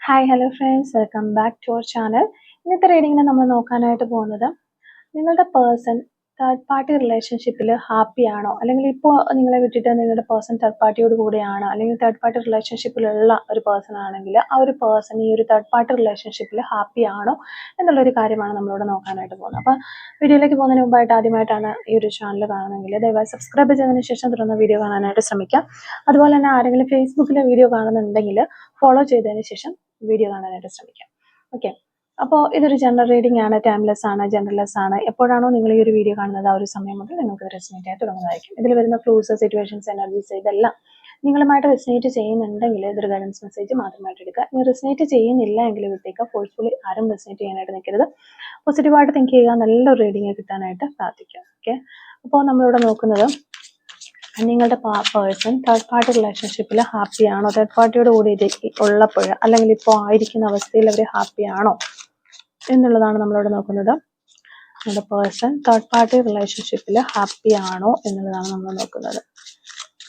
Hi hello friends, welcome back to our channel. ഇന്നത്തെ റീഡിങ്ങിന് നമ്മൾ നോക്കാനായിട്ട് പോകുന്നത് നിങ്ങളുടെ പേഴ്സൺ തേർഡ് പാർട്ടി റിലേഷൻഷിപ്പിൽ ഹാപ്പിയാണോ, അല്ലെങ്കിൽ ഇപ്പോൾ നിങ്ങളെ വിട്ടിട്ട് നിങ്ങളുടെ പേഴ്സൺ തേർഡ് പാർട്ടിയോട് കൂടിയാണോ, അല്ലെങ്കിൽ തേർഡ് പാർട്ടി റിലേഷൻഷിപ്പിലുള്ള ഒരു പേഴ്സൺ ആണെങ്കിൽ ആ ഒരു പേഴ്സൺ ഈ ഒരു തേർഡ് പാർട്ടി റിലേഷൻഷിപ്പിൽ ഹാപ്പിയാണോ എന്നുള്ളൊരു കാര്യമാണ് നമ്മളിവിടെ നോക്കാനായിട്ട് പോകുന്നത്. അപ്പോൾ വീഡിയോയിലേക്ക് പോകുന്നതിന് മുമ്പായിട്ട് ആദ്യമായിട്ടാണ് ഈ ഒരു ചാനൽ കാണുന്നതെങ്കിൽ ദയവായി സബ്സ്ക്രൈബ് ചെയ്തതിന് ശേഷം തുടർന്ന് വീഡിയോ കാണാനായിട്ട് ശ്രമിക്കാം. അതുപോലെ തന്നെ ആരെങ്കിലും ഫേസ്ബുക്കിലെ വീഡിയോ കാണുന്നുണ്ടെങ്കിൽ ഫോളോ ചെയ്തതിന് ശേഷം വീഡിയോ കാണാനായിട്ട് ശ്രമിക്കാം. ഓക്കെ, അപ്പോൾ ഇതൊരു ജനറൽ റീഡിംഗ് ആണ്, ടൈംലെസ് ആണ്, ജനറൽലെസ് ആണ്. എപ്പോഴാണോ നിങ്ങൾ ഈ ഒരു വീഡിയോ കാണുന്നത് ആ ഒരു സമയം മുതൽ നിങ്ങൾക്ക് റെസിനേറ്റ് ആയി തുടങ്ങുന്നതായിരിക്കും. ഇതിൽ വരുന്ന ഫ്ലൂസ്, സിറ്റുവേഷൻസ്, എനർജീസ് ഇതെല്ലാം നിങ്ങളുമായിട്ട് റെസിനേറ്റ് ചെയ്യുന്നുണ്ടെങ്കിൽ ഇതൊരു ഗൈഡൻസ് മെസ്സേജ് മാത്രമായിട്ട് എടുക്കുക. ഇനി റെസിനേറ്റ് ചെയ്യുന്നില്ല എങ്കിൽ വിട്ടേക്കുക. ഫോഴ്സ്ഫുള്ളി ആരും റെസിനേറ്റ് ചെയ്യാനായിട്ട് നിൽക്കരുത്. പോസിറ്റീവായിട്ട് തിങ്ക് ചെയ്യുക, നല്ലൊരു റീഡിങ് കിട്ടാനായിട്ട് പ്രാർത്ഥിക്കുക. ഓക്കെ, അപ്പോൾ നമ്മളിവിടെ നോക്കുന്നത് നിങ്ങളുടെ പേഴ്സൺ തേർഡ് പാർട്ടി റിലേഷൻഷിപ്പിൽ ഹാപ്പിയാണോ, തേർഡ് പാർട്ടിയോട് കൂടി ഉള്ളപ്പോൾ അല്ലെങ്കിൽ ഇപ്പോൾ ആയിരിക്കുന്ന അവസ്ഥയിൽ അവർ ഹാപ്പിയാണോ എന്നുള്ളതാണ് നമ്മളിവിടെ നോക്കുന്നത്. നിങ്ങളുടെ പേഴ്സൺ തേർഡ് പാർട്ടി റിലേഷൻഷിപ്പിൽ ഹാപ്പിയാണോ എന്നുള്ളതാണ് നമ്മൾ നോക്കുന്നത്.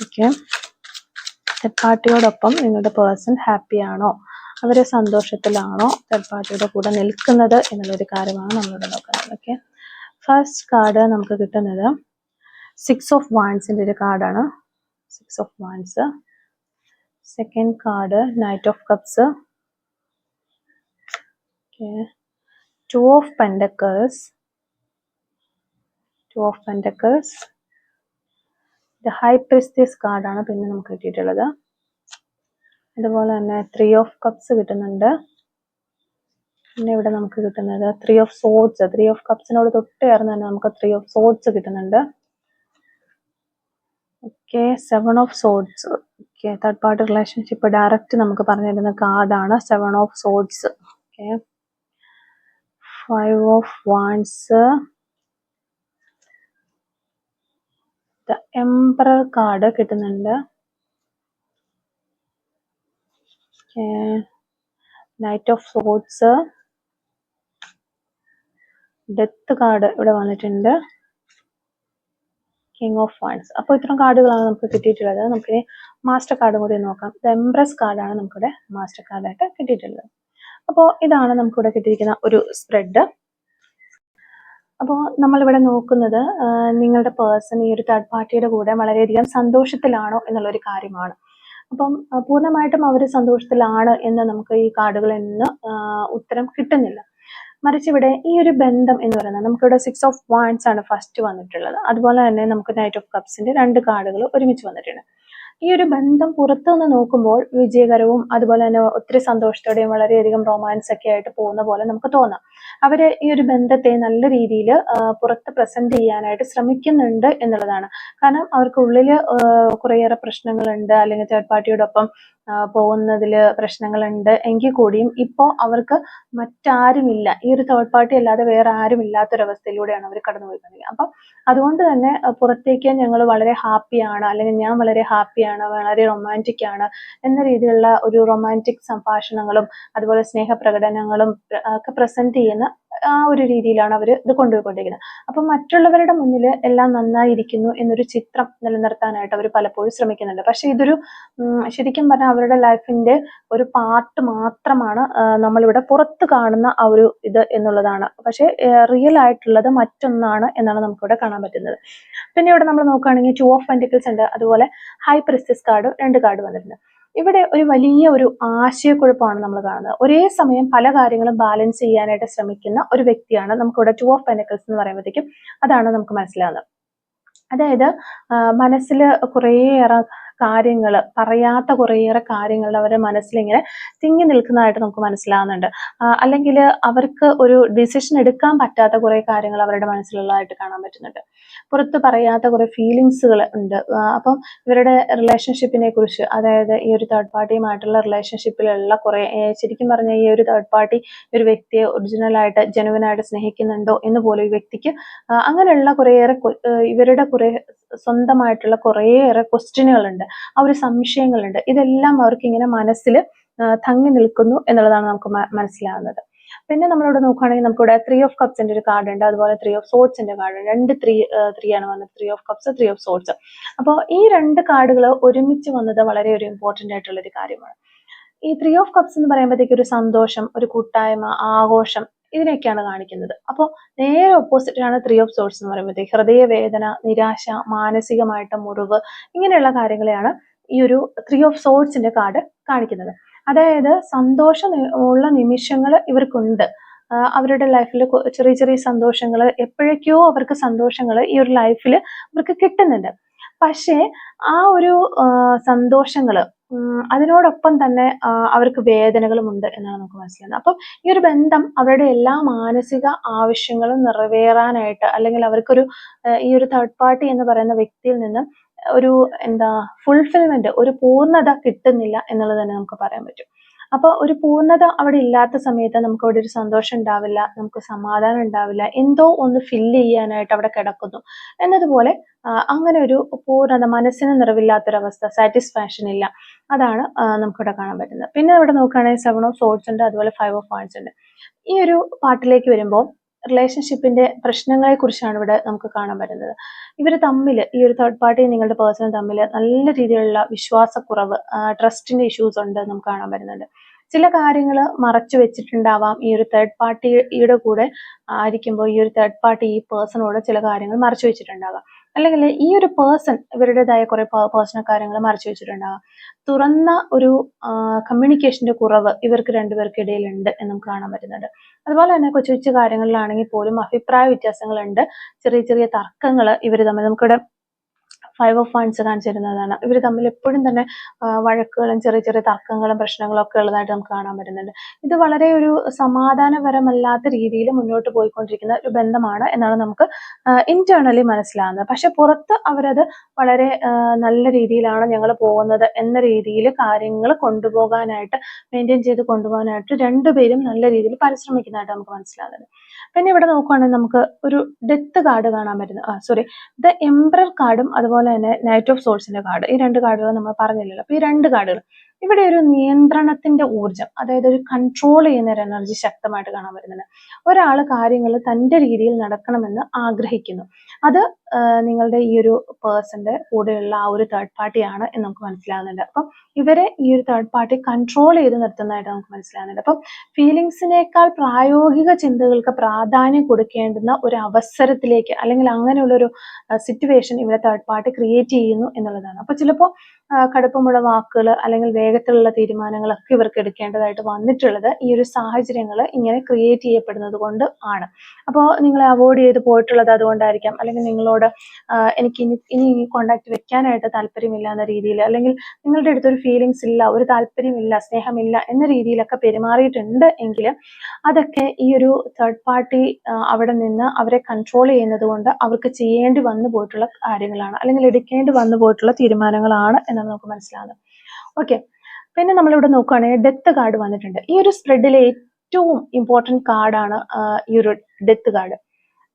ഓക്കെ, തേർഡ് പാർട്ടിയോടൊപ്പം നിങ്ങളുടെ പേഴ്സൺ ഹാപ്പിയാണോ, അവരെ സന്തോഷത്തിലാണോ തേർഡ് പാർട്ടിയുടെ കൂടെ നിൽക്കുന്നത് എന്നുള്ളൊരു കാര്യമാണ് നമ്മളിവിടെ നോക്കുന്നത്. ഓക്കെ, ഫസ്റ്റ് കാർഡ് നമുക്ക് കിട്ടുന്നത് 6 of Wands ഒരു കാർഡാണ്. 6 of Wands. Second card Knight of Cups. Okay. 2 of Pentacles. 2 of Pentacles. The High Priestess കാർഡാണ് പിന്നെ നമുക്ക് കിട്ടിയിട്ടുള്ളത്. അതുപോലെ തന്നെ 3 of Cups കിട്ടുന്നുണ്ട്. പിന്നെ ഇവിടെ നമുക്ക് കിട്ടുന്നത് 3 of Swords. 3 of Cupsനോട് തൊട്ട് ചേർന്ന് തന്നെ നമുക്ക് 3 of Swords കിട്ടുന്നുണ്ട്. Okay, 7 of Swords. Okay, third party റിലേഷൻഷിപ്പ് ഡയറക്റ്റ് നമുക്ക് പറഞ്ഞു തരുന്ന കാർഡാണ് 7 of Swords. Okay, 5 of Wands. The Emperor card കിട്ടുന്നുണ്ട്. Okay, Knight of Swords. Death card ഇവിടെ വന്നിട്ടുണ്ട്. King of wands. അപ്പോൾ ഇത്തരം കാർഡുകളാണ് നമുക്ക് കിട്ടിയിട്ടുള്ളത്. നമുക്കിനി മാസ്റ്റർ കാർഡും കൂടി നോക്കാം. ദ എംപ്രസ് കാർഡാണ് നമുക്കിവിടെ മാസ്റ്റർ കാർഡായിട്ട് കിട്ടിയിട്ടുള്ളത്. അപ്പോൾ ഇതാണ് നമുക്കിവിടെ കിട്ടിയിരിക്കുന്ന ഒരു സ്പ്രെഡ്. അപ്പോൾ നമ്മളിവിടെ നോക്കുന്നത് നിങ്ങളുടെ പേഴ്സൺ ഈ ഒരു തേർഡ് പാർട്ടിയുടെ കൂടെ വളരെയധികം സന്തോഷത്തിലാണോ എന്നുള്ളൊരു കാര്യമാണ്. അപ്പം പൂർണ്ണമായിട്ടും അവർ സന്തോഷത്തിലാണ് എന്ന് നമുക്ക് ഈ കാർഡുകളിൽ നിന്ന് ഉത്തരം കിട്ടുന്നില്ല. മറിച്ച് ഇവിടെ ഈ ഒരു ബന്ധം എന്ന് പറയുന്നത് നമുക്കിവിടെ 6 of Wands ആണ് ഫസ്റ്റ് വന്നിട്ടുള്ളത്. അതുപോലെ തന്നെ നമുക്ക് Knight of Cupsന്റെ 2 കാർഡുകൾ ഒരുമിച്ച് വന്നിട്ടുണ്ട്. ഈ ഒരു ബന്ധം പുറത്തുനിന്ന് നോക്കുമ്പോൾ വിജയകരവും അതുപോലെ തന്നെ ഒത്തിരി സന്തോഷത്തോടെയും വളരെയധികം റൊമാൻസ് ഒക്കെ ആയിട്ട് പോകുന്ന പോലെ നമുക്ക് തോന്നാം. അവര് ഈ ഒരു ബന്ധത്തെ നല്ല രീതിയിൽ പുറത്ത് പ്രസന്റ് ചെയ്യാനായിട്ട് ശ്രമിക്കുന്നുണ്ട് എന്നുള്ളതാണ്. കാരണം അവർക്ക് ഉള്ളിൽ കുറേയേറെ പ്രശ്നങ്ങളുണ്ട്, അല്ലെങ്കിൽ തേർഡ് പാർട്ടിയോടൊപ്പം പോകുന്നതിൽ പ്രശ്നങ്ങളുണ്ട് എങ്കിൽ കൂടിയും ഇപ്പോൾ അവർക്ക് മറ്റാരുമില്ല, ഈ ഒരു തേർഡ് പാർട്ടി അല്ലാതെ വേറെ ആരും ഇല്ലാത്തൊരവസ്ഥയിലൂടെയാണ് അവർ കടന്നുപോയിക്കൊണ്ടിരിക്കുന്നത്. അപ്പം അതുകൊണ്ട് തന്നെ പുറത്തേക്ക് ഞങ്ങൾ വളരെ ഹാപ്പിയാണ്, അല്ലെങ്കിൽ ഞാൻ വളരെ ഹാപ്പിയാണ്, വളരെ റൊമാൻറ്റിക് ആണ് എന്ന രീതിയിലുള്ള ഒരു റൊമാൻറ്റിക് സംഭാഷണങ്ങളും അതുപോലെ സ്നേഹപ്രകടനങ്ങളും ഒക്കെ പ്രസന്റ് ചെയ്യുന്ന ആ ഒരു രീതിയിലാണ് അവർ ഇത് കൊണ്ടുപോയിക്കൊണ്ടിരിക്കുന്നത്. അപ്പം മറ്റുള്ളവരുടെ മുന്നിൽ എല്ലാം നന്നായിരിക്കുന്നു എന്നൊരു ചിത്രം നിലനിർത്താനായിട്ട് അവർ പലപ്പോഴും ശ്രമിക്കുന്നുണ്ട്. പക്ഷെ ഇതൊരു ശരിക്കും പറഞ്ഞാൽ അവരുടെ ലൈഫിന്റെ ഒരു പാർട്ട് മാത്രമാണ് നമ്മളിവിടെ പുറത്ത് കാണുന്ന ആ ഒരു ഇത് എന്നുള്ളതാണ്. പക്ഷെ റിയൽ ആയിട്ടുള്ളത് മറ്റൊന്നാണ് എന്നാണ് നമുക്കിവിടെ കാണാൻ പറ്റുന്നത്. പിന്നെ ഇവിടെ നമ്മൾ നോക്കുകയാണെങ്കിൽ 2 of Pentacles ഉണ്ട്, അതുപോലെ ഹൈ പ്രിസ്റ്റസ് കാർഡ് 2 കാർഡ് വന്നിട്ടുണ്ട്. ഇവിടെ ഒരു വലിയ ഒരു ആശയക്കുഴപ്പമാണ് നമ്മൾ കാണുന്നത്. ഒരേ സമയം പല കാര്യങ്ങളും ബാലൻസ് ചെയ്യാനായിട്ട് ശ്രമിക്കുന്ന ഒരു വ്യക്തിയാണ് നമുക്കിവിടെ 2 of Pentacles എന്ന് പറയുമ്പോഴത്തേക്കും അതാണ് നമുക്ക് മനസ്സിലാകുന്നത്. അതായത് മനസ്സിൽ കുറേയേറെ കാര്യങ്ങൾ, പറയാത്ത കുറേയേറെ കാര്യങ്ങൾ അവരുടെ മനസ്സിലിങ്ങനെ തിങ്ങി നിൽക്കുന്നതായിട്ട് നമുക്ക് മനസ്സിലാവുന്നുണ്ട്. അല്ലെങ്കിൽ അവർക്ക് ഒരു ഡിസിഷൻ എടുക്കാൻ പറ്റാത്ത കുറേ കാര്യങ്ങൾ അവരുടെ മനസ്സിലുള്ളതായിട്ട് കാണാൻ പറ്റുന്നുണ്ട്. പുറത്ത് പറയാത്ത കുറേ ഫീലിങ്സുകൾ ഉണ്ട്. അപ്പം ഇവരുടെ റിലേഷൻഷിപ്പിനെ കുറിച്ച്, അതായത് ഈ ഒരു തേർഡ് പാർട്ടിയുമായിട്ടുള്ള റിലേഷൻഷിപ്പിലുള്ള കുറേ, ശരിക്കും പറഞ്ഞാൽ ഈ ഒരു തേർഡ് പാർട്ടി ഒരു വ്യക്തിയെ ഒറിജിനലായിട്ട് ജെനുവിനായിട്ട് സ്നേഹിക്കുന്നുണ്ടോ എന്ന് പോലും ഈ വ്യക്തിക്ക് അങ്ങനെയുള്ള കുറേയേറെ ഇവരുടെ കുറേ സ്വന്തമായിട്ടുള്ള കുറേയേറെ ക്വസ്റ്റ്യനുകളുണ്ട്, ആ ഒരു സംശയങ്ങളുണ്ട്. ഇതെല്ലാം അവർക്ക് ഇങ്ങനെ മനസ്സിൽ തങ്ങി നിൽക്കുന്നു എന്നുള്ളതാണ് നമുക്ക് മനസ്സിലാവുന്നത്. പിന്നെ നമ്മളിവിടെ നോക്കുകയാണെങ്കിൽ നമുക്കിവിടെ 3 of Cupsന്റെ ഒരു കാർഡ് ഉണ്ട്, അതുപോലെ 3 of Swordsന്റെ കാർഡ് ഉണ്ട്. 3 ആണ് വന്നത്, 3 of Cups, 3 of Swords. അപ്പോൾ ഈ 2 കാർഡുകൾ ഒരുമിച്ച് വന്നത് വളരെ ഒരു ഇമ്പോർട്ടൻ്റ് ആയിട്ടുള്ള ഒരു കാര്യമാണ്. ഈ 3 of Cups എന്ന് പറയുമ്പോഴത്തേക്ക് ഒരു സന്തോഷം, ഒരു കൂട്ടായ്മ, ആഘോഷം ഇതിനെയൊക്കെയാണ് കാണിക്കുന്നത്. അപ്പോൾ നേരെ ഓപ്പോസിറ്റ് ആണ് 3 of Swords എന്ന് പറയുമ്പോഴത്തേക്ക് ഹൃദയവേദന, നിരാശ, മാനസികമായിട്ട് മുറിവ്, ഇങ്ങനെയുള്ള കാര്യങ്ങളെയാണ് ഈ ഒരു 3 of Swordsന്റെ കാർഡ് കാണിക്കുന്നത്. അതായത് സന്തോഷം ഉള്ള നിമിഷങ്ങൾ ഇവർക്കുണ്ട്. അവരുടെ ലൈഫിൽ ചെറിയ ചെറിയ സന്തോഷങ്ങൾ, എപ്പോഴൊക്കെയോ അവർക്ക് സന്തോഷങ്ങൾ ഈ ഒരു ലൈഫിൽ അവർക്ക് കിട്ടുന്നുണ്ട്. പക്ഷേ ആ ഒരു സന്തോഷങ്ങൾ അതിനോടൊപ്പം തന്നെ അവർക്ക് വേദനകളും ഉണ്ട് എന്നാണ് നമുക്ക് മനസ്സിലാകുന്നത്. അപ്പം ഈ ഒരു ബന്ധം അവരുടെ എല്ലാ മാനസിക ആവശ്യങ്ങളും നിറവേറാനായിട്ട്, അല്ലെങ്കിൽ അവർക്കൊരു ഈ ഒരു തേർഡ് പാർട്ടി എന്ന് പറയുന്ന വ്യക്തിയിൽ നിന്നും ഒരു ഫുൾഫിൽമെന്റ്, ഒരു പൂർണ്ണത കിട്ടുന്നില്ല എന്നുള്ളത് തന്നെ നമുക്ക് പറയാൻ പറ്റും. അപ്പോൾ ഒരു പൂർണ്ണത അവിടെ ഇല്ലാത്ത സമയത്ത് നമുക്ക് അവിടെ ഒരു സന്തോഷം ഉണ്ടാവില്ല, നമുക്ക് സമാധാനം ഉണ്ടാവില്ല, എന്തോ ഒന്ന് ഫില്ല് ചെയ്യാനായിട്ട് അവിടെ കിടക്കുന്നു എന്നതുപോലെ അങ്ങനെ ഒരു പൂർണ്ണത, മനസ്സിന് നിറവില്ലാത്തൊരവസ്ഥ, സാറ്റിസ്ഫാക്ഷൻ ഇല്ല. അതാണ് നമുക്കിവിടെ കാണാൻ പറ്റുന്നത്. പിന്നെ ഇവിടെ നോക്കുകയാണെങ്കിൽ 7 of Swords ഉണ്ട്, അതുപോലെ 5 of Wands ഉണ്ട്. ഈ ഒരു പാർട്ടിലേക്ക് വരുമ്പോൾ റിലേഷൻഷിപ്പിന്റെ പ്രശ്നങ്ങളെ കുറിച്ചാണ് ഇവിടെ നമുക്ക് കാണാൻ പറ്റുന്നത്. ഇവർ തമ്മിൽ, ഈ ഒരു തേർഡ് പാർട്ടി നിങ്ങളുടെ പേഴ്സൺ തമ്മിൽ നല്ല രീതിയിലുള്ള വിശ്വാസക്കുറവ്, ട്രസ്റ്റിന്റെ ഇഷ്യൂസ് ഉണ്ട് നമുക്ക് കാണാൻ പറ്റുന്നുണ്ട്. ചില കാര്യങ്ങൾ മറച്ചു വെച്ചിട്ടുണ്ടാവാം. ഈ ഒരു തേർഡ് പാർട്ടിയുടെ കൂടെ ആയിരിക്കുമ്പോൾ ഈ ഒരു തേർഡ് പാർട്ടി ഈ പേഴ്സണോട് ചില കാര്യങ്ങൾ മറച്ചു വെച്ചിട്ടുണ്ടാകാം, അല്ലെങ്കിൽ ഈ ഒരു പേഴ്സൺ ഇവരുടേതായ കുറെ പേഴ്സണൽ കാര്യങ്ങൾ മറച്ചു വെച്ചിട്ടുണ്ടാകാം. തുറന്ന ഒരു കമ്മ്യൂണിക്കേഷന്റെ കുറവ് ഇവർക്ക് രണ്ടുപേർക്കിടയിൽ ഉണ്ട് എന്ന് നമുക്ക് കാണാൻ പറ്റുന്നുണ്ട്. അതുപോലെ തന്നെ കൊച്ചു കൊച്ചു കാര്യങ്ങളിലാണെങ്കിൽ പോലും അഭിപ്രായ വ്യത്യാസങ്ങളുണ്ട്, ചെറിയ ചെറിയ തർക്കങ്ങൾ ഇവർ തമ്മിൽ. നമുക്കിവിടെ 5 of Wands കാണിച്ചിരുന്നതാണ്. ഇവർ തമ്മിൽ എപ്പോഴും തന്നെ വഴക്കുകളും ചെറിയ ചെറിയ തർക്കങ്ങളും പ്രശ്നങ്ങളും ഒക്കെ ഉള്ളതായിട്ട് നമുക്ക് കാണാൻ പറ്റുന്നുണ്ട്. ഇത് വളരെ ഒരു സമാധാനപരമല്ലാത്ത രീതിയിൽ മുന്നോട്ട് പോയിക്കൊണ്ടിരിക്കുന്ന ഒരു ബന്ധമാണ് എന്നാണ് നമുക്ക് ഇന്റേണലി മനസ്സിലാകുന്നത്. പക്ഷെ പുറത്ത് അവരത് വളരെ നല്ല രീതിയിലാണ് ഞങ്ങൾ പോകുന്നത് എന്ന രീതിയിൽ കാര്യങ്ങൾ കൊണ്ടുപോകാനായിട്ട്, മെയിൻറ്റെയിൻ ചെയ്ത് കൊണ്ടുപോകാനായിട്ട് രണ്ടുപേരും നല്ല രീതിയിൽ പരിശ്രമിക്കുന്നതായിട്ട് നമുക്ക് മനസ്സിലാകുന്നത്. പിന്നെ ഇവിടെ നോക്കുകയാണെങ്കിൽ നമുക്ക് ഒരു ഡെത്ത് കാർഡ് കാണാൻ പറ്റുന്നു. ദ എംപറർ കാർഡും അതുപോലെ തന്നെ നൈറ്റ് ഓഫ് സോൾസിന്റെ കാർഡ്, ഈ രണ്ട് കാർഡുകൾ നമ്മൾ പറഞ്ഞില്ലല്ലോ. അപ്പൊ ഈ രണ്ട് കാർഡുകൾ ഇവിടെ ഒരു നിയന്ത്രണത്തിന്റെ ഊർജം, അതായത് ഒരു കൺട്രോൾ ചെയ്യുന്ന ഒരു എനർജി ശക്തമായിട്ട് കാണാൻ പറ്റുന്നുണ്ട്. ഒരാൾ കാര്യങ്ങൾ തന്റെ രീതിയിൽ നടക്കണമെന്ന് ആഗ്രഹിക്കുന്നു. അത് നിങ്ങളുടെ ഈ ഒരു പേഴ്സന്റെ കൂടെയുള്ള ആ ഒരു തേർഡ് പാർട്ടിയാണ് എന്ന് നമുക്ക് മനസ്സിലാകുന്നുണ്ട്. അപ്പം ഇവരെ ഈ ഒരു തേർഡ് പാർട്ടി കൺട്രോൾ ചെയ്ത് നിർത്തുന്നതായിട്ട് നമുക്ക് മനസ്സിലാകുന്നുണ്ട്. അപ്പം ഫീലിങ്സിനേക്കാൾ പ്രായോഗിക ചിന്തകൾക്ക് പ്രാധാന്യം കൊടുക്കേണ്ടുന്ന ഒരു അവസരത്തിലേക്ക്, അല്ലെങ്കിൽ അങ്ങനെയുള്ള ഒരു സിറ്റുവേഷൻ ഇവിടെ തേർഡ് പാർട്ടി ക്രിയേറ്റ് ചെയ്യുന്നു എന്നുള്ളതാണ്. അപ്പൊ ചിലപ്പോൾ കടുപ്പമുള്ള വാക്കുകൾ അല്ലെങ്കിൽ വേഗത്തിലുള്ള തീരുമാനങ്ങളൊക്കെ ഇവർക്ക് എടുക്കേണ്ടതായിട്ട് വന്നിട്ടുള്ളത് ഈ ഒരു സാഹചര്യങ്ങൾ ഇങ്ങനെ ക്രിയേറ്റ് ചെയ്യപ്പെടുന്നത് കൊണ്ട് ആണ്. അപ്പോൾ നിങ്ങളെ അവോയ്ഡ് ചെയ്ത് പോയിട്ടുള്ളത് അതുകൊണ്ടായിരിക്കാം, അല്ലെങ്കിൽ നിങ്ങളോട് എനിക്ക് ഇനി കോണ്ടാക്ട് വെക്കാനായിട്ട് താല്പര്യമില്ല എന്ന രീതിയിൽ, അല്ലെങ്കിൽ നിങ്ങളുടെ അടുത്തൊരു ഫീലിങ്സ് ഇല്ല, ഒരു താല്പര്യമില്ല, സ്നേഹമില്ല എന്ന രീതിയിലൊക്കെ പെരുമാറിയിട്ടുണ്ട് എങ്കിൽ അതൊക്കെ ഈ ഒരു തേർഡ് പാർട്ടി അവിടെ നിന്ന് അവരെ കൺട്രോൾ ചെയ്യുന്നത് കൊണ്ട് അവർക്ക് ചെയ്യേണ്ടി വന്നു പോയിട്ടുള്ള കാര്യങ്ങളാണ്, അല്ലെങ്കിൽ എടുക്കേണ്ടി വന്നു പോയിട്ടുള്ള തീരുമാനങ്ങളാണ് എന്നാണ് നമുക്ക് മനസ്സിലാകുന്നത്. ഓക്കെ, പിന്നെ നമ്മളിവിടെ നോക്കുകയാണെങ്കിൽ ഡെത്ത് കാർഡ് വന്നിട്ടുണ്ട്. ഈ ഒരു സ്പ്രെഡിലെ ഏറ്റവും ഇമ്പോർട്ടൻറ്റ് കാർഡാണ് ഈ ഒരു ഡെത്ത് കാർഡ്.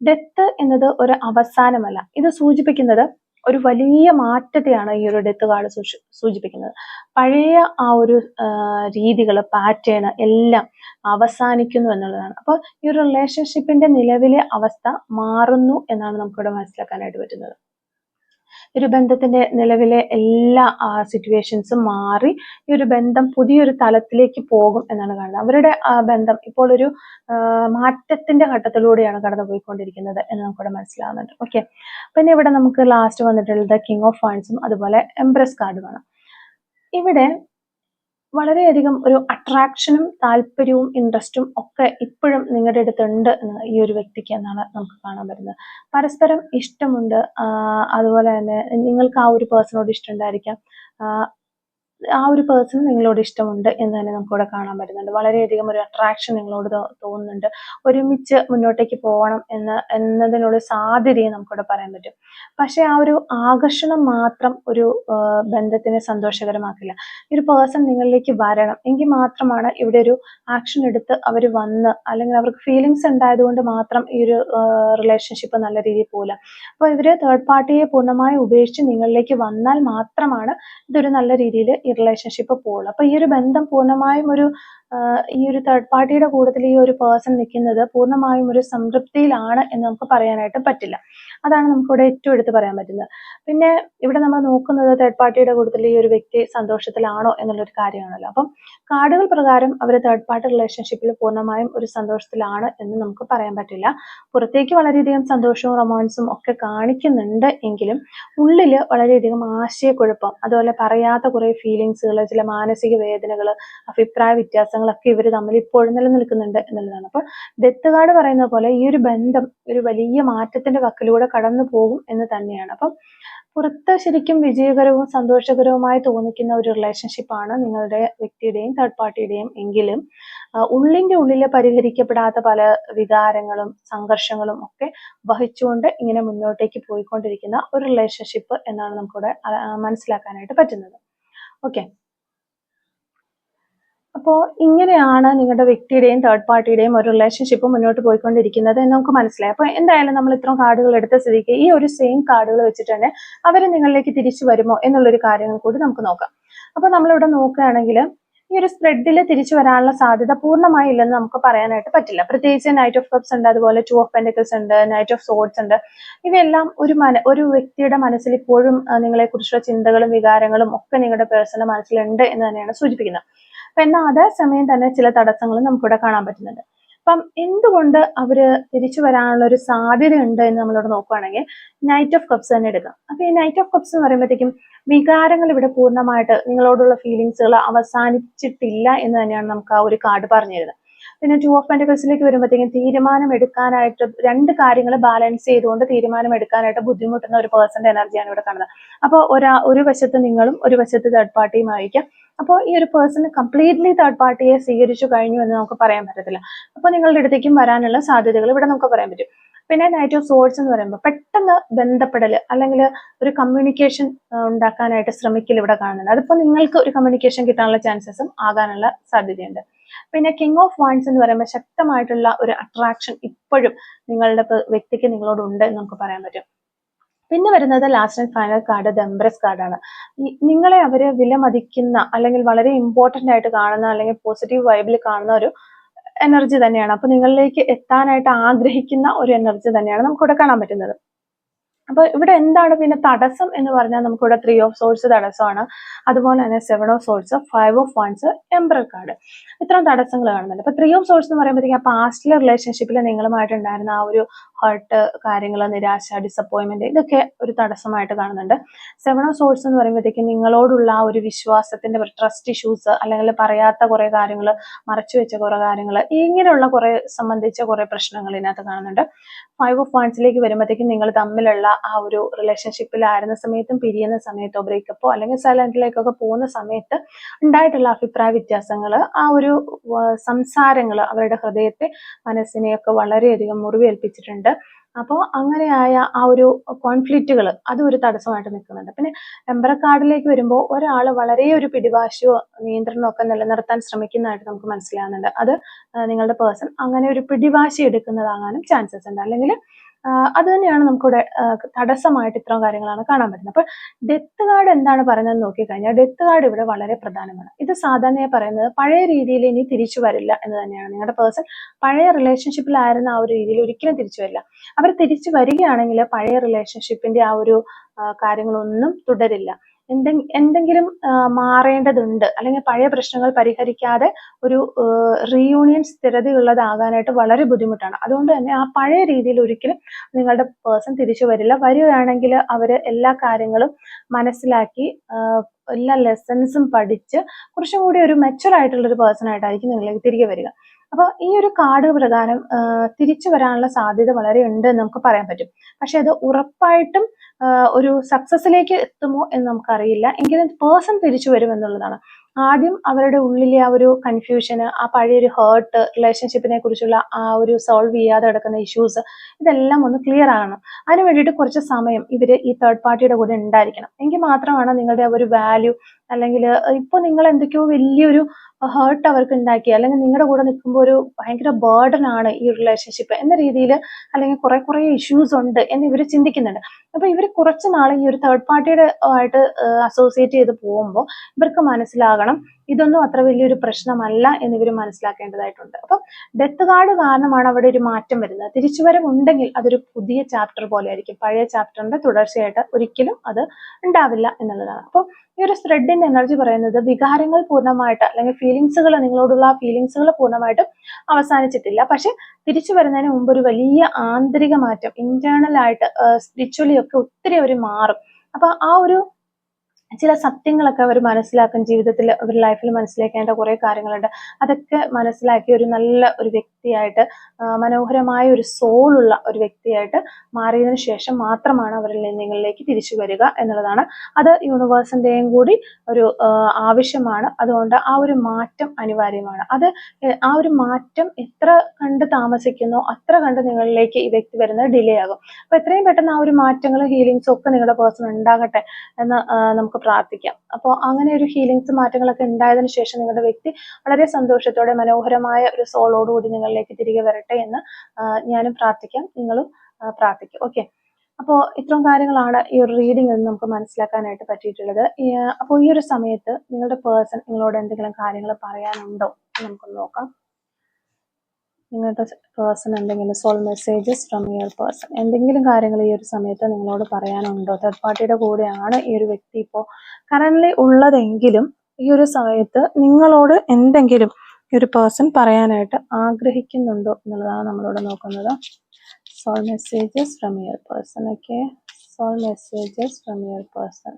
ഡെത്ത് എന്നത് ഒരു അവസാനമല്ല, ഇത് സൂചിപ്പിക്കുന്നത് ഒരു വലിയ മാറ്റത്തെയാണ് ഈ ഒരു ഡെത്ത് കാർഡ് സൂചിപ്പിക്കുന്നത്. പഴയ ആ ഒരു രീതികൾ, പാറ്റേൺ എല്ലാം അവസാനിക്കുന്നു എന്നുള്ളതാണ്. അപ്പോൾ ഈ ഒരു റിലേഷൻഷിപ്പിന്റെ നിലവിലെ അവസ്ഥ മാറുന്നു എന്നാണ് നമുക്കിവിടെ മനസ്സിലാക്കാനായിട്ട് പറ്റുന്നത്. ഒരു ബന്ധത്തിന്റെ നിലവിലെ എല്ലാ സിറ്റുവേഷൻസും മാറി ഈ ഒരു ബന്ധം പുതിയൊരു തലത്തിലേക്ക് പോകും എന്നാണ് കാണുന്നത്. അവരുടെ ബന്ധം ഇപ്പോൾ ഒരു മാറ്റത്തിന്റെ ഘട്ടത്തിലൂടെയാണ് കടന്നുപോയിക്കൊണ്ടിരിക്കുന്നത് എന്ന് നമുക്കിവിടെ മനസ്സിലാകുന്നുണ്ട്. ഓക്കെ, പിന്നെ ഇവിടെ നമുക്ക് ലാസ്റ്റ് വന്നിട്ടുള്ളത് കിങ് ഓഫ് വാൻഡ്സും അതുപോലെ എംപ്രസ് കാർഡുമാണ്. ഇവിടെ വളരെയധികം ഒരു അട്രാക്ഷനും താല്പര്യവും ഇൻട്രസ്റ്റും ഒക്കെ ഇപ്പോഴും നിങ്ങളുടെ അടുത്തുണ്ട് ഈ ഒരു വ്യക്തിക്ക് എന്നാണ് നമുക്ക് കാണാൻ പറ്റുന്നത്. പരസ്പരം ഇഷ്ടമുണ്ട്, അതുപോലെ തന്നെ നിങ്ങൾക്ക് ആ ഒരു പേഴ്സണോട് ഇഷ്ടമുണ്ടായിരിക്കാം, ആ ഒരു പേഴ്സൺ നിങ്ങളോട് ഇഷ്ടമുണ്ട് എന്ന് തന്നെ നമുക്കിവിടെ കാണാൻ പറ്റുന്നുണ്ട്. വളരെയധികം ഒരു അട്രാക്ഷൻ നിങ്ങളോട് തോന്നുന്നുണ്ട്, ഒരുമിച്ച് മുന്നോട്ടേക്ക് പോകണം എന്നതിനുള്ള സാധ്യതയെ നമുക്കിവിടെ പറയാൻ പറ്റും. പക്ഷെ ആ ഒരു ആകർഷണം മാത്രം ഒരു ബന്ധത്തിനെ സന്തോഷകരമാക്കില്ല. ഈ ഒരു പേഴ്സൺ നിങ്ങളിലേക്ക് വരണം എങ്കിൽ മാത്രമാണ് ഇവിടെ ഒരു ആക്ഷൻ എടുത്ത് അവർ വന്ന്, അല്ലെങ്കിൽ അവർക്ക് ഫീലിങ്സ് ഉണ്ടായതുകൊണ്ട് മാത്രം ഈ ഒരു റിലേഷൻഷിപ്പ് നല്ല രീതിയിൽ പോകില്ല. അപ്പോൾ ഇവര് തേർഡ് പാർട്ടിയെ പൂർണ്ണമായി ഉപേക്ഷിച്ച് നിങ്ങളിലേക്ക് വന്നാൽ മാത്രമാണ് ഇതൊരു നല്ല രീതിയിൽ ഈ റിലേഷൻഷിപ്പ് പോകുള്ളൂ. അപ്പൊ ഈ ഒരു ബന്ധം പൂർണ്ണമായും ഒരു ഈ ഒരു തേർഡ് പാർട്ടിയുടെ കൂട്ടത്തിൽ ഈ ഒരു പേഴ്സൺ നിൽക്കുന്നത് പൂർണ്ണമായും ഒരു സംതൃപ്തിയിലാണ് എന്ന് നമുക്ക് പറയാനായിട്ട് പറ്റില്ല. അതാണ് നമുക്കിവിടെ ഏറ്റവും എടുത്ത് പറയാൻ പറ്റുന്നത്. പിന്നെ ഇവിടെ നമ്മൾ നോക്കുന്നത് തേർഡ് പാർട്ടിയുടെ കൂട്ടത്തിൽ ഈ ഒരു വ്യക്തി സന്തോഷത്തിലാണോ എന്നുള്ളൊരു കാര്യമാണല്ലോ. അപ്പം കാർഡുകൾ പ്രകാരം അവർ തേർഡ് പാർട്ടി റിലേഷൻഷിപ്പിൽ പൂർണ്ണമായും ഒരു സന്തോഷത്തിലാണ് എന്ന് നമുക്ക് പറയാൻ പറ്റില്ല. പുറത്തേക്ക് വളരെയധികം സന്തോഷവും റൊമാൻസും ഒക്കെ കാണിക്കുന്നുണ്ട് എങ്കിലും ഉള്ളിൽ വളരെയധികം ആശയക്കുഴപ്പം, അതുപോലെ പറയാത്ത കുറെ ഫീലിങ്സുകൾ, ചില മാനസിക വേദനകൾ, അഭിപ്രായ വ്യത്യാസങ്ങളൊക്കെ ഇവർ തമ്മിൽ ഇപ്പോഴും നിലനിൽക്കുന്നുണ്ട് എന്നുള്ളതാണ്. അപ്പോൾ ഡെത്ത് കാർഡ് പറയുന്ന പോലെ ഈ ഒരു ബന്ധം ഒരു വലിയ മാറ്റത്തിന്റെ വക്കിലൂടെ കടന്നു പോകും എന്ന് തന്നെയാണ്. അപ്പം പുറത്ത് ശരിക്കും വിജയകരവും സന്തോഷകരവുമായി തോന്നിക്കുന്ന ഒരു റിലേഷൻഷിപ്പാണ് നിങ്ങളുടെ വ്യക്തിയുടെയും തേർഡ് പാർട്ടിയുടെയും എങ്കിലും ഉള്ളിന്റെ ഉള്ളിൽ പരിഹരിക്കപ്പെടാത്ത പല വികാരങ്ങളും സംഘർഷങ്ങളും ഒക്കെ വഹിച്ചുകൊണ്ട് ഇങ്ങനെ മുന്നോട്ടേക്ക് പോയിക്കൊണ്ടിരിക്കുന്ന ഒരു റിലേഷൻഷിപ്പ് എന്നാണ് നമുക്കിവിടെ മനസ്സിലാക്കാനായിട്ട് പറ്റുന്നത്. ഓക്കെ, അപ്പോൾ ഇങ്ങനെയാണ് നിങ്ങളുടെ വ്യക്തിയുടെയും തേർഡ് പാർട്ടിയുടെയും ഒരു റിലേഷൻഷിപ്പ് മുന്നോട്ട് പോയിക്കൊണ്ടിരിക്കുന്നത് എന്ന് നമുക്ക് മനസ്സിലായി. അപ്പോൾ എന്തായാലും നമ്മൾ ഇത്രയും കാർഡുകൾ എടുത്ത സ്ഥിതിക്ക് ഈ ഒരു സെയിം കാർഡുകൾ വെച്ചിട്ട് തന്നെ അവർ നിങ്ങളിലേക്ക് തിരിച്ചു വരുമോ എന്നുള്ളൊരു കാര്യങ്ങൾ കൂടി നമുക്ക് നോക്കാം. അപ്പോൾ നമ്മളിവിടെ നോക്കുകയാണെങ്കിൽ ഈ ഒരു സ്പ്രെഡിൽ തിരിച്ചു വരാനുള്ള സാധ്യത പൂർണ്ണമായി ഇല്ലെന്ന് നമുക്ക് പറയാനായിട്ട് പറ്റില്ല. പ്രത്യേകിച്ച് നൈറ്റ് ഓഫ് കപ്സ് ഉണ്ട്, അതുപോലെ 2 ഓഫ് പെന്റക്കിൾസ് ഉണ്ട്, നൈറ്റ് ഓഫ് സോർഡ്സ് ഉണ്ട്. ഇവയെല്ലാം ഒരു വ്യക്തിയുടെ മനസ്സിൽ ഇപ്പോഴും നിങ്ങളെക്കുറിച്ചുള്ള ചിന്തകളും വികാരങ്ങളും ഒക്കെ നിങ്ങളുടെ പേഴ്സണൽ മനസ്സിലുണ്ട് എന്ന് തന്നെയാണ് സൂചിപ്പിക്കുന്നത്. എന്നാൽ അതേ സമയം തന്നെ ചില തടസ്സങ്ങളും നമുക്കിവിടെ കാണാൻ പറ്റുന്നുണ്ട്. അപ്പം എന്തുകൊണ്ട് അവര് തിരിച്ചു വരാനുള്ള ഒരു സാധ്യത ഉണ്ട് എന്ന് നമ്മളിവിടെ നോക്കുകയാണെങ്കിൽ നൈറ്റ് ഓഫ് കപ്സ് തന്നെ എടുക്കാം. അപ്പൊ ഈ നൈറ്റ് ഓഫ് കപ്സ് എന്ന് പറയുമ്പോഴത്തേക്കും വികാരങ്ങൾ ഇവിടെ പൂർണ്ണമായിട്ട് നിങ്ങളോടുള്ള ഫീലിങ്സുകൾ അവസാനിച്ചിട്ടില്ല എന്ന് തന്നെയാണ് നമുക്ക് ആ ഒരു കാർഡ് പറഞ്ഞു തരുന്നത്. പിന്നെ 2 ഓഫ് പെന്റക്കിൾസിലേക്ക് വരുമ്പോഴത്തേക്കും തീരുമാനം എടുക്കാനായിട്ട് 2 കാര്യങ്ങൾ ബാലൻസ് ചെയ്തുകൊണ്ട് തീരുമാനം എടുക്കാനായിട്ട് ബുദ്ധിമുട്ടുന്ന ഒരു പേഴ്സന്റെ എനർജിയാണ് ഇവിടെ കാണുന്നത്. അപ്പോൾ ഒരു വശത്ത് നിങ്ങളും ഒരു വശത്ത് തേർഡ് പാർട്ടിയും ആയിരിക്കാം. അപ്പോൾ ഈ ഒരു പേഴ്സൺ കംപ്ലീറ്റ്ലി തേർഡ് പാർട്ടിയെ സ്വീകരിച്ചു കഴിഞ്ഞു എന്ന് നമുക്ക് പറയാൻ പറ്റത്തില്ല. അപ്പോൾ നിങ്ങളുടെ അടുത്തേക്കും വരാനുള്ള സാധ്യതകൾ ഇവിടെ നമുക്ക് പറയാൻ പറ്റും. പിന്നെ നൈറ്റ് ഓഫ് സോർഡ്സ് എന്ന് പറയുമ്പോൾ പെട്ടെന്ന് ബന്ധപ്പെടൽ അല്ലെങ്കിൽ ഒരു കമ്മ്യൂണിക്കേഷൻ ഉണ്ടാക്കാനായിട്ട് ശ്രമിക്കൽ ഇവിടെ കാണുന്നുണ്ട്. അതിപ്പോൾ നിങ്ങൾക്ക് ഒരു കമ്മ്യൂണിക്കേഷൻ കിട്ടാനുള്ള ചാൻസസും ആകാനുള്ള സാധ്യതയുണ്ട്. പിന്നെ കിങ് ഓഫ് വാൻഡ്സ് എന്ന് പറയുമ്പോൾ ശക്തമായിട്ടുള്ള ഒരു അട്രാക്ഷൻ ഇപ്പോഴും നിങ്ങളുടെ വ്യക്തിക്ക് നിങ്ങളോടുണ്ട് എന്ന് നമുക്ക് പറയാൻ പറ്റും. പിന്നെ വരുന്നത് last and final card the empress കാർഡാണ്. നിങ്ങളെ അവര് വിലമതിക്കുന്ന അല്ലെങ്കിൽ വളരെ ഇമ്പോർട്ടന്റ് ആയിട്ട് കാണുന്ന അല്ലെങ്കിൽ പോസിറ്റീവ് വൈബിൽ കാണുന്ന ഒരു എനർജി തന്നെയാണ്. അപ്പൊ നിങ്ങളിലേക്ക് എത്താനായിട്ട് ആഗ്രഹിക്കുന്ന ഒരു എനർജി തന്നെയാണ് നമുക്കിവിടെ കാണാൻ പറ്റുന്നത്. അപ്പൊ ഇവിടെ എന്താണ് പിന്നെ തടസ്സം എന്ന് പറഞ്ഞാൽ നമുക്കിവിടെ 3 ഓഫ് സോർഡ്സ് തടസ്സമാണ്, അതുപോലെ തന്നെ 7 of swords, 5 of wands, emperor card, ഇത്രയും തടസ്സങ്ങൾ കാണുന്നുണ്ട്. അപ്പൊ 3 ഓഫ് സോർഡ്സ് എന്ന് പറയുമ്പോഴത്തേക്കും ആ പാസ്റ്റിലെ റിലേഷൻഷിപ്പിൽ നിങ്ങളുമായിട്ടുണ്ടായിരുന്ന ആ ഒരു ഹേർട്ട് കാര്യങ്ങൾ, നിരാശ, ഡിസപ്പോയിൻമെന്റ്, ഇതൊക്കെ ഒരു തടസ്സമായിട്ട് കാണുന്നുണ്ട്. 7 ഓഫ് സോർഡ്സ് എന്ന് പറയുമ്പോഴത്തേക്കും നിങ്ങളോടുള്ള ആ ഒരു വിശ്വാസത്തിന്റെ ട്രസ്റ്റ് ഇഷ്യൂസ്, അല്ലെങ്കിൽ പറയാത്ത കുറെ കാര്യങ്ങൾ, മറച്ചു വെച്ച കുറെ കാര്യങ്ങൾ, ഇങ്ങനെയുള്ള കുറെ സംബന്ധിച്ച കുറെ പ്രശ്നങ്ങൾ ഇതിനകത്ത് കാണുന്നുണ്ട്. 5 ഓഫ് വാൻഡ്സിലേക്ക് വരുമ്പോഴത്തേക്കും നിങ്ങൾ തമ്മിലുള്ള ആ ഒരു റിലേഷൻഷിപ്പിലായിരുന്ന സമയത്തും പിരിയുന്ന സമയത്തോ ബ്രേക്കപ്പോ അല്ലെങ്കിൽ സൈലന്റിലേക്കൊക്കെ പോകുന്ന സമയത്ത് ഉണ്ടായിട്ടുള്ള അഭിപ്രായ വ്യത്യാസങ്ങൾ, ആ ഒരു സംസാരങ്ങൾ അവരുടെ ഹൃദയത്തെ മനസ്സിനെയൊക്കെ വളരെയധികം മുറിവേൽപ്പിച്ചിട്ടുണ്ട്. അപ്പോൾ അങ്ങനെയായ ആ ഒരു കോൺഫ്ലിക്റ്റുകൾ അതും ഒരു തടസ്സമായിട്ട് നിൽക്കുന്നുണ്ട്. പിന്നെ എംപറർ കാർഡിലേക്ക് വരുമ്പോൾ ഒരാൾ വളരെ ഒരു പിടിവാശിയോ നിയന്ത്രണമോ ഒക്കെ നിലനിർത്താൻ ശ്രമിക്കുന്നതായിട്ട് നമുക്ക് മനസ്സിലാകുന്നുണ്ട്. അത് നിങ്ങളുടെ പേഴ്സൺ അങ്ങനെ ഒരു പിടിവാശി എടുക്കുന്നതാകാനും ചാൻസസ് ഉണ്ട്. അല്ലെങ്കിൽ അത് തന്നെയാണ് നമുക്കിവിടെ തടസ്സമായിട്ട് ഇത്രയും കാര്യങ്ങളാണ് കാണാൻ പറ്റുന്നത്. അപ്പൊ ഡെത്ത് കാർഡ് എന്താണ് പറയുന്നത് നോക്കിക്കഴിഞ്ഞാൽ ഡെത്ത് കാർഡ് ഇവിടെ വളരെ പ്രധാനമാണ്. ഇത് സാധാരണയായി പറയുന്നത് പഴയ രീതിയിൽ ഇനി തിരിച്ചു വരില്ല എന്ന് തന്നെയാണ്. നിങ്ങളുടെ പേഴ്സൺ പഴയ റിലേഷൻഷിപ്പിലായിരുന്ന ആ ഒരു രീതിയിൽ ഒരിക്കലും തിരിച്ചു വരില്ല. അവർ തിരിച്ചു വരികയാണെങ്കിൽ പഴയ റിലേഷൻഷിപ്പിന്റെ ആ ഒരു കാര്യങ്ങളൊന്നും തുടരില്ല. എന്തെങ്കിലും മാറേണ്ടതുണ്ട്, അല്ലെങ്കിൽ പഴയ പ്രശ്നങ്ങൾ പരിഹരിക്കാതെ ഒരു റീയൂണിയൻ സ്ഥിരതയുള്ളതാകാനായിട്ട് വളരെ ബുദ്ധിമുട്ടാണ്. അതുകൊണ്ട് തന്നെ ആ പഴയ രീതിയിൽ ഒരിക്കലും നിങ്ങളുടെ പേഴ്സൺ തിരിച്ചു വരില്ല. വരികയാണെങ്കിൽ അവര് എല്ലാ കാര്യങ്ങളും മനസ്സിലാക്കി എല്ലാ ലെസൺസും പഠിച്ച് കുറച്ചും കൂടി ഒരു മെച്ചുവർ ആയിട്ടുള്ള ഒരു പേഴ്സൺ ആയിട്ടായിരിക്കും നിങ്ങളിലേക്ക് തിരികെ വരിക. അപ്പോൾ ഈ ഒരു കാർഡ് പ്രകാരം തിരിച്ചു വരാനുള്ള സാധ്യത വളരെ ഉണ്ട് എന്ന് നമുക്ക് പറയാൻ പറ്റും. പക്ഷെ അത് ഉറപ്പായിട്ടും ഒരു സക്സസിലേക്ക് എത്തുമോ എന്ന് നമുക്കറിയില്ല. എങ്കിലും പേഴ്സൺ തിരിച്ചു വരുമെന്നുള്ളതാണ്. ആദ്യം അവരുടെ ഉള്ളിലെ ആ ഒരു കൺഫ്യൂഷന്, ആ പഴയൊരു ഹേർട്ട്, റിലേഷൻഷിപ്പിനെ കുറിച്ചുള്ള ആ ഒരു സോൾവ് ചെയ്യാതെ കിടക്കുന്ന ഇഷ്യൂസ്, ഇതെല്ലാം ഒന്ന് ക്ലിയർ ആകണം. അതിന് വേണ്ടിയിട്ട് കുറച്ച് സമയം ഇവര് ഈ തേർഡ് പാർട്ടിയുടെ കൂടെ ഉണ്ടായിരിക്കണം. എങ്കിൽ മാത്രമാണ് നിങ്ങളുടെ ഒരു വാല്യൂ, അല്ലെങ്കിൽ ഇപ്പോൾ നിങ്ങൾ എന്തൊക്കെയോ വലിയൊരു ഹേർട്ട് അവർക്ക് ഉണ്ടാക്കി, അല്ലെങ്കിൽ നിങ്ങളുടെ കൂടെ നിൽക്കുമ്പോൾ ഒരു ഭയങ്കര ബേർഡൻ ആണ് ഈ റിലേഷൻഷിപ്പ് എന്ന രീതിയിൽ, അല്ലെങ്കിൽ കുറെ ഇഷ്യൂസ് ഉണ്ട് എന്ന് ഇവർ ചിന്തിക്കുന്നുണ്ട്. അപ്പൊ ഇവർ കുറച്ച് നാൾ ഈ ഒരു തേർഡ് പാർട്ടിയുടെ ആയിട്ട് അസോസിയേറ്റ് ചെയ്ത് പോകുമ്പോൾ ഇവർക്ക് മനസ്സിലാകണം ഇതൊന്നും അത്ര വലിയൊരു പ്രശ്നമല്ല എന്നിവർ മനസ്സിലാക്കേണ്ടതായിട്ടുണ്ട്. അപ്പം ഡെത്ത് കാർഡ് കാരണമാണ് അവിടെ ഒരു മാറ്റം വരുന്നത്. തിരിച്ചുവരവ് ഉണ്ടെങ്കിൽ അതൊരു പുതിയ ചാപ്റ്റർ പോലെ ആയിരിക്കും, പഴയ ചാപ്റ്ററിന്റെ തുടർച്ചയായിട്ട് ഒരിക്കലും അത് ഉണ്ടാവില്ല എന്നുള്ളതാണ്. അപ്പോൾ ഈ ഒരു ത്രെഡിന്റെ എനർജി പറയുന്നത് വികാരങ്ങൾ പൂർണ്ണമായിട്ട് അല്ലെങ്കിൽ ഫീലിങ്സുകൾ, നിങ്ങളോടുള്ള ആ ഫീലിങ്സുകൾ പൂർണ്ണമായിട്ടും അവസാനിച്ചിട്ടില്ല. പക്ഷെ തിരിച്ചു വരുന്നതിന് മുമ്പ് ഒരു വലിയ ആന്തരിക മാറ്റം, ഇന്റേണൽ ആയിട്ട് സ്പിരിച്വലി ഒക്കെ ഒത്തിരി അവർ മാറും. അപ്പൊ ആ ഒരു ചില സത്യങ്ങളൊക്കെ അവർ മനസ്സിലാക്കും, ജീവിതത്തിൽ അവർ ലൈഫിൽ മനസ്സിലാക്കേണ്ട കുറെ കാര്യങ്ങളുണ്ട്. അതൊക്കെ മനസ്സിലാക്കി ഒരു നല്ല ഒരു വ്യക്തിയായിട്ട്, മനോഹരമായ ഒരു സോളുള്ള ഒരു വ്യക്തിയായിട്ട് മാറിയതിനു ശേഷം മാത്രമാണ് അവരിൽ നിങ്ങളിലേക്ക് തിരിച്ചു വരിക എന്നുള്ളതാണ്. അത് യൂണിവേഴ്സിന്റെയും കൂടി ഒരു ആവശ്യമാണ്. അതുകൊണ്ട് ആ ഒരു മാറ്റം അനിവാര്യമാണ്. അത് ആ ഒരു മാറ്റം എത്ര കണ്ട് താമസിക്കുന്നോ അത്ര കണ്ട് നിങ്ങളിലേക്ക് ഈ വ്യക്തി വരുന്നത് ഡിലേ ആകും. അപ്പൊ എത്രയും പെട്ടെന്ന് ആ ഒരു മാറ്റങ്ങളും ഹീലിങ്സും ഒക്കെ നിങ്ങളുടെ പേഴ്സൺ ഉണ്ടാകട്ടെ എന്ന് നമുക്ക് പ്രാർത്ഥിക്കാം. അപ്പോൾ അങ്ങനെ ഒരു ഹീലിങ്സ് മാറ്റങ്ങളൊക്കെ ഉണ്ടായതിനു ശേഷം നിങ്ങളുടെ വ്യക്തി വളരെ സന്തോഷത്തോടെ മനോഹരമായ ഒരു സോളോടുകൂടി നിങ്ങളിലേക്ക് തിരികെ വരട്ടെ എന്ന് ഞാനും പ്രാർത്ഥിക്കാം, നിങ്ങളും പ്രാർത്ഥിക്കും. ഓക്കെ, അപ്പോൾ ഇത്രയും കാര്യങ്ങളാണ് ഈ ഒരു റീഡിംഗ് എന്ന് നമുക്ക് മനസ്സിലാക്കാനായിട്ട് പറ്റിയിട്ടുള്ളത്. അപ്പോൾ ഈ ഒരു സമയത്ത് നിങ്ങളുടെ പേഴ്സൺ നിങ്ങളോട് എന്തെങ്കിലും കാര്യങ്ങൾ പറയാനുണ്ടോ എന്ന് നമുക്കൊന്ന് നോക്കാം. നിങ്ങളുടെ പേഴ്സൺ എന്തെങ്കിലും soul messages from your person, എന്തെങ്കിലും കാര്യങ്ങൾ ഈ ഒരു സമയത്ത് നിങ്ങളോട് പറയാനുണ്ടോ? തേർഡ് പാർട്ടിയുടെ കൂടെയാണ് ഈ ഒരു വ്യക്തി ഇപ്പോൾ കറന്റ്ലി ഉള്ളതെങ്കിലും ഈ ഒരു സമയത്ത് നിങ്ങളോട് എന്തെങ്കിലും ഈ ഒരു പേഴ്സൺ പറയാനായിട്ട് ആഗ്രഹിക്കുന്നുണ്ടോ എന്നുള്ളതാണ് നമ്മളോട് നോക്കുന്നത്. Soul messages from your person. Okay, soul messages from your person.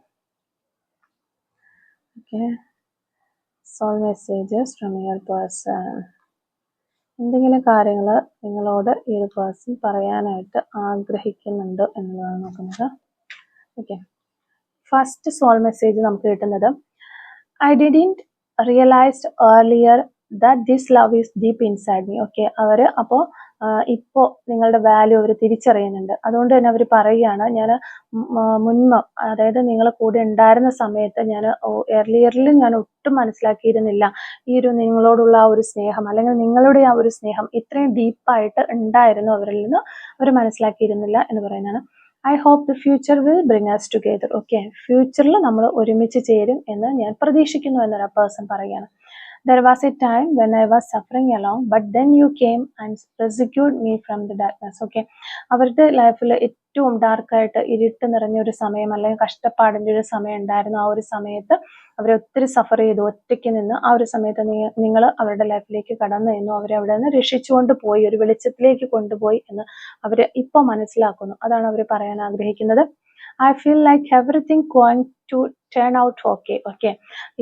Okay, soul messages from your person. എന്തെങ്കിലും കാര്യങ്ങൾ നിങ്ങളോട് ഈ ഒരു പേഴ്സൺ പറയാനായിട്ട് ആഗ്രഹിക്കുന്നുണ്ട് എന്നുള്ളതാണ് നോക്കുന്നത്. ഓക്കെ, ഫസ്റ്റ് സോൾ മെസ്സേജ് നമുക്ക് കിട്ടുന്നത് I didn't realised earlier that this love is deep inside me. Okay, അവർ അപ്പോൾ ഇപ്പോൾ നിങ്ങളുടെ വാല്യൂ അവർ തിരിച്ചറിയുന്നുണ്ട്. അതുകൊണ്ട് തന്നെ അവർ പറയുകയാണ്, ഞാൻ മുൻപ്, അതായത് നിങ്ങൾ കൂടെ ഉണ്ടായിരുന്ന സമയത്ത് ഞാൻ ഏർലിയറിൽ ഞാൻ ഒട്ടും മനസ്സിലാക്കിയിരുന്നില്ല ഈ ഒരു നിങ്ങളോടുള്ള ആ ഒരു സ്നേഹം, അല്ലെങ്കിൽ നിങ്ങളുടെ ആ ഒരു സ്നേഹം ഇത്രയും ഡീപ്പായിട്ട് ഉണ്ടായിരുന്നു അവരിൽ നിന്ന് അവർ മനസ്സിലാക്കിയിരുന്നില്ല എന്ന് പറയുന്നതാണ്. I hope the future will bring us together. Okay, ഫ്യൂച്ചറിൽ നമ്മൾ ഒരുമിച്ച് ചേരും എന്ന് ഞാൻ പ്രതീക്ഷിക്കുന്നു എന്നൊരു പേഴ്സൺ പറയുകയാണ്. There was a time when I was suffering alone, but then you came and rescued me from the darkness. Okay, അവരുടെ ലൈഫിൽ ഏറ്റവും ഡാർക്കായിട്ട് ഇരുട്ട് നിറഞ്ഞ ഒരു സമയം, അല്ലെങ്കിൽ കഷ്ടപ്പാടിൻ്റെ ഒരു സമയം ഉണ്ടായിരുന്നു. ആ ഒരു സമയത്ത് അവർ ഒത്തിരി സഫർ ചെയ്തു, ഒറ്റയ്ക്ക് നിന്ന്. ആ ഒരു സമയത്ത് നിങ്ങൾ അവരുടെ ലൈഫിലേക്ക് കടന്നു എന്നു അവരെ അവിടെ നിന്ന് രക്ഷിച്ചുകൊണ്ട് പോയി, ഒരു വെളിച്ചത്തിലേക്ക് കൊണ്ടുപോയി എന്ന് അവർ ഇപ്പോൾ മനസ്സിലാക്കുന്നു. അതാണ് അവർ പറയാൻ ആഗ്രഹിക്കുന്നത്. I feel like everything going to turn out okay. Okay,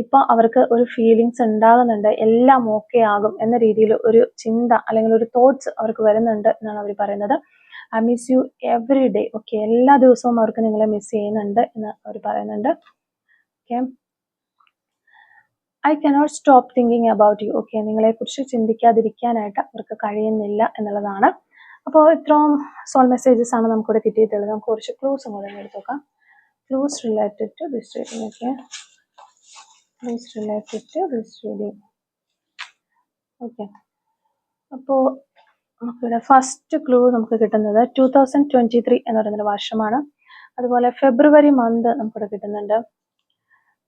ഇപ്പോൾ അവർക്ക് ഒരു ഫീലിങ്സ് ഉണ്ടാകുന്നുണ്ട്, എല്ലാം ഓക്കെ ആകും എന്ന രീതിയിൽ ഒരു ചിന്ത അല്ലെങ്കിൽ ഒരു തോട്ട്സ് അവർക്ക് വരുന്നുണ്ട് എന്നാണ് അവർ പറയുന്നത്. I miss you every day. Okay, എല്ലാ ദിവസവും അവർക്ക് നിങ്ങളെ മിസ് ചെയ്യുന്നുണ്ട് എന്ന് അവർ പറയുന്നുണ്ട്. Okay, I cannot stop thinking about you. Okay, നിങ്ങളെക്കുറിച്ച് ചിന്തിക്കാതിരിക്കാനായിട്ട് അവർക്ക് കഴിയുന്നില്ല എന്നുള്ളതാണ്. അപ്പോൾ ഇത്രയും സോൾ മെസ്സേജസ് ആണ് നമുക്കിവിടെ കിട്ടിയിട്ടുള്ളത്. നമുക്ക് കുറച്ച് ക്ലൂസും കൂടെ എടുത്ത് നോക്കാം. Clues related to this reading. Okay, clues related to this reading. Okay, അപ്പോൾ നമുക്കിവിടെ ഫസ്റ്റ് ക്ലൂ നമുക്ക് കിട്ടുന്നത് 2023 എന്ന് പറയുന്നൊരു വർഷമാണ്. അതുപോലെ ഫെബ്രുവരി മന്ത് നമുക്കിവിടെ കിട്ടുന്നുണ്ട്.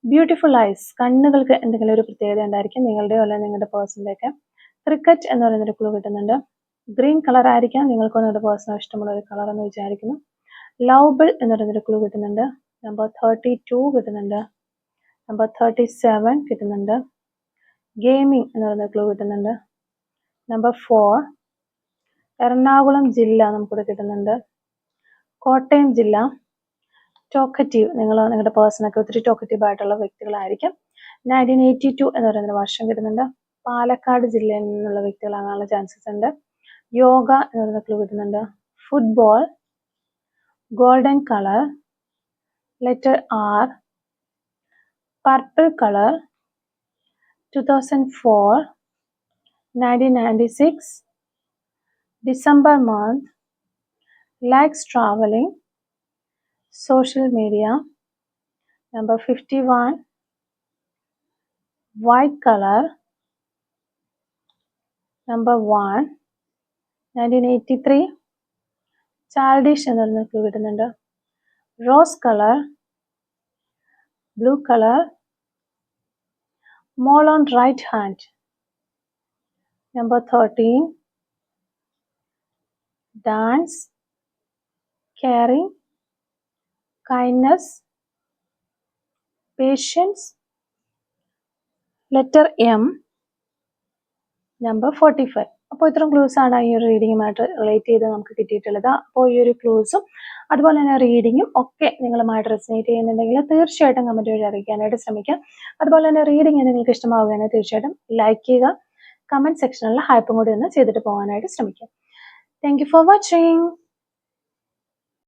ബ്യൂട്ടിഫുൾ ഐസ്, കണ്ണുകൾക്ക് എന്തെങ്കിലും ഒരു പ്രത്യേകത ഉണ്ടായിരിക്കും, നിങ്ങളുടെയോ അല്ല നിങ്ങളുടെ പേഴ്സണിൻ്റെ ഒക്കെ. ക്രിക്കറ്റ് എന്ന് പറയുന്നൊരു ക്ലൂ കിട്ടുന്നുണ്ട്. ഗ്രീൻ കളർ ആയിരിക്കാം നിങ്ങൾക്ക് നിങ്ങളുടെ പേഴ്സണോ ഇഷ്ടമുള്ള ഒരു കളർ എന്ന് വിചാരിക്കുന്നു. ലവബിൾ എന്ന് പറയുന്നൊരു ക്ലൂ കിട്ടുന്നുണ്ട്. നമ്പർ 32 കിട്ടുന്നുണ്ട്. നമ്പർ 37 കിട്ടുന്നുണ്ട്. ഗെയിമിംഗ് എന്ന് പറയുന്ന ക്ലൂ കിട്ടുന്നുണ്ട്. നമ്പർ 4 എറണാകുളം ജില്ല നമുക്കിവിടെ കിട്ടുന്നുണ്ട്. കോട്ടയം ജില്ല. ടോക്കറ്റീവ്, നിങ്ങളുടെ പേഴ്സണൊക്കെ ഒത്തിരി ടോക്കറ്റീവ് ആയിട്ടുള്ള വ്യക്തികളായിരിക്കും. 1982 എന്ന് പറയുന്ന വർഷം കിട്ടുന്നുണ്ട്. പാലക്കാട് ജില്ലയിൽ നിന്നുള്ള വ്യക്തികളാകാനുള്ള ചാൻസസ് ഉണ്ട്. യോഗ എന്ന് പറയുന്ന ക്ലൂ കിട്ടുന്നുണ്ട്. Football, golden colour, letter R, purple colour, 2004, 1996, December month, likes traveling, social media. Number 51, white color. Number 1, 1983, childish എന്ന് പറയുന്ന ക്ലൂ കിട്ടുന്നുണ്ട്. Rose colour, blue colour, Mole on right hand. Number 13, dance, caring, kindness, patience. Letter M. Number 45. അപ്പോൾ ഇത്രയും clues ആണ് ഈ ഒരു റീഡിങ്ങുമായിട്ട് relate ചെയ്ത് നമുക്ക് കിട്ടിയിട്ടുള്ളത്. അപ്പോൾ ഈ ഒരു ക്ലൂസും അതുപോലെ തന്നെ റീഡിങ്ങും ഒക്കെ നിങ്ങളുമായിട്ട് റെസനേറ്റ് ചെയ്യുന്നുണ്ടെങ്കിൽ തീർച്ചയായിട്ടും കമൻറ്റ് വഴി അറിയിക്കാനായിട്ട് ശ്രമിക്കാം. അതുപോലെ തന്നെ റീഡിങ് നിങ്ങൾക്ക് ഇഷ്ടമാവുകയാണെങ്കിൽ തീർച്ചയായിട്ടും ലൈക്ക് ചെയ്യുക. കമൻറ്റ് സെക്ഷനിൽ ഹൈപ്പും കൂടി ഒന്ന് ചെയ്തിട്ട് പോകാനായിട്ട് ശ്രമിക്കാം. Thank you for watching.